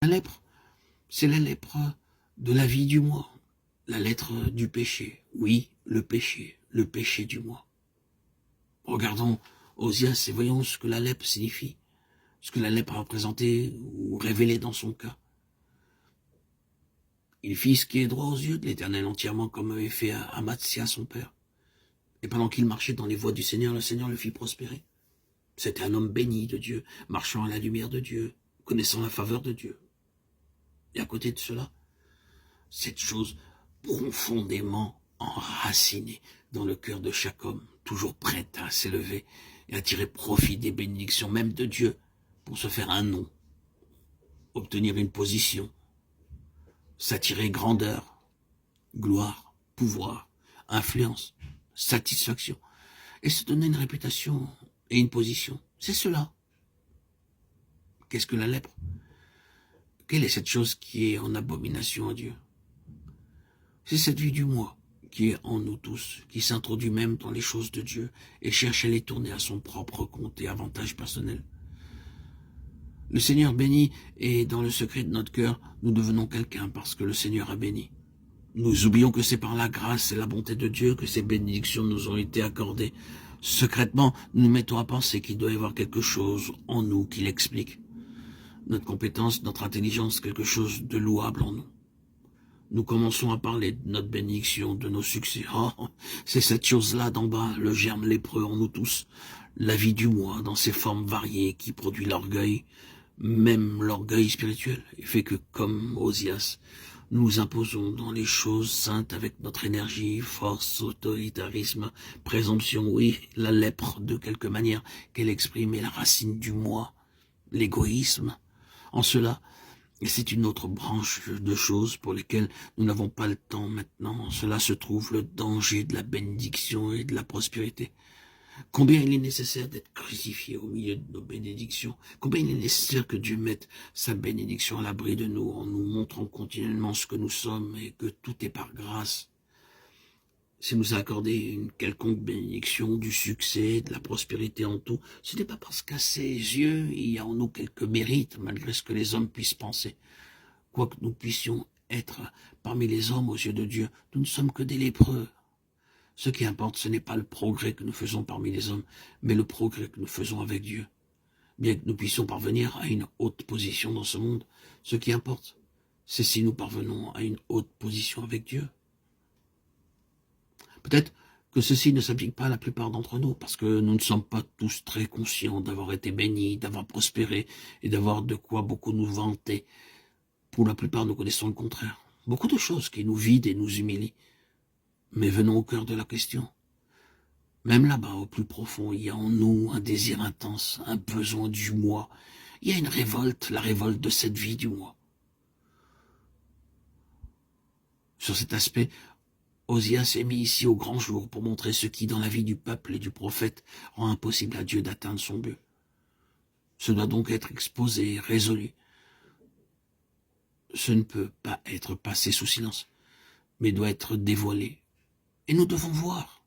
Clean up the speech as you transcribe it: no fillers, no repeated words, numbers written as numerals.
La lèpre, c'est la lèpre de la vie du moi, la lettre du péché. Oui, le péché du moi. Regardons Osias et voyons ce que la lèpre signifie, ce que la lèpre a représenté ou révélé dans son cas. Il fit ce qui est droit aux yeux de l'Éternel entièrement, comme avait fait Amatsia son père. Et pendant qu'il marchait dans les voies du Seigneur, le Seigneur le fit prospérer. C'était un homme béni de Dieu, marchant à la lumière de Dieu, connaissant la faveur de Dieu. Et à côté de cela, cette chose profondément enracinée dans le cœur de chaque homme, toujours prête à s'élever et à tirer profit des bénédictions même de Dieu pour se faire un nom, obtenir une position, s'attirer grandeur, gloire, pouvoir, influence, satisfaction, et se donner une réputation et une position. C'est cela. Qu'est-ce que la lèpre? Quelle est cette chose qui est en abomination à Dieu? C'est cette vie du moi qui est en nous tous, qui s'introduit même dans les choses de Dieu et cherche à les tourner à son propre compte et avantage personnel. Le Seigneur bénit et dans le secret de notre cœur, nous devenons quelqu'un parce que le Seigneur a béni. Nous oublions que c'est par la grâce et la bonté de Dieu que ces bénédictions nous ont été accordées. Secrètement, nous mettons à penser qu'il doit y avoir quelque chose en nous qui l'explique. Notre compétence, notre intelligence, quelque chose de louable en nous. Nous commençons à parler de notre bénédiction, de nos succès. Oh, c'est cette chose-là d'en bas, le germe lépreux en nous tous. La vie du moi, dans ses formes variées, qui produit l'orgueil, même l'orgueil spirituel, et fait que, comme Osias, nous nous imposons dans les choses saintes avec notre énergie, force, autoritarisme, présomption, oui, la lèpre de quelque manière qu'elle exprime est la racine du moi, l'égoïsme. En cela, et c'est une autre branche de choses pour lesquelles nous n'avons pas le temps maintenant. En cela se trouve le danger de la bénédiction et de la prospérité. Combien il est nécessaire d'être crucifié au milieu de nos bénédictions. Combien il est nécessaire que Dieu mette sa bénédiction à l'abri de nous en nous montrant continuellement ce que nous sommes et que tout est par grâce. S'il nous a accordé une quelconque bénédiction, du succès, de la prospérité en tout, ce n'est pas parce qu'à ses yeux, il y a en nous quelques mérites, malgré ce que les hommes puissent penser. Quoique nous puissions être parmi les hommes aux yeux de Dieu, nous ne sommes que des lépreux. Ce qui importe, ce n'est pas le progrès que nous faisons parmi les hommes, mais le progrès que nous faisons avec Dieu. Bien que nous puissions parvenir à une haute position dans ce monde, ce qui importe, c'est si nous parvenons à une haute position avec Dieu. Peut-être que ceci ne s'applique pas à la plupart d'entre nous, parce que nous ne sommes pas tous très conscients d'avoir été bénis, d'avoir prospéré, et d'avoir de quoi beaucoup nous vanter. Pour la plupart, nous connaissons le contraire. Beaucoup de choses qui nous vident et nous humilient. Mais venons au cœur de la question. Même là-bas, au plus profond, il y a en nous un désir intense, un besoin du moi. Il y a une révolte, la révolte de cette vie du moi. Sur cet aspect, Osias est mis ici au grand jour pour montrer ce qui, dans la vie du peuple et du prophète, rend impossible à Dieu d'atteindre son but. Ce doit donc être exposé, résolu. Ce ne peut pas être passé sous silence, mais doit être dévoilé. Et nous devons voir.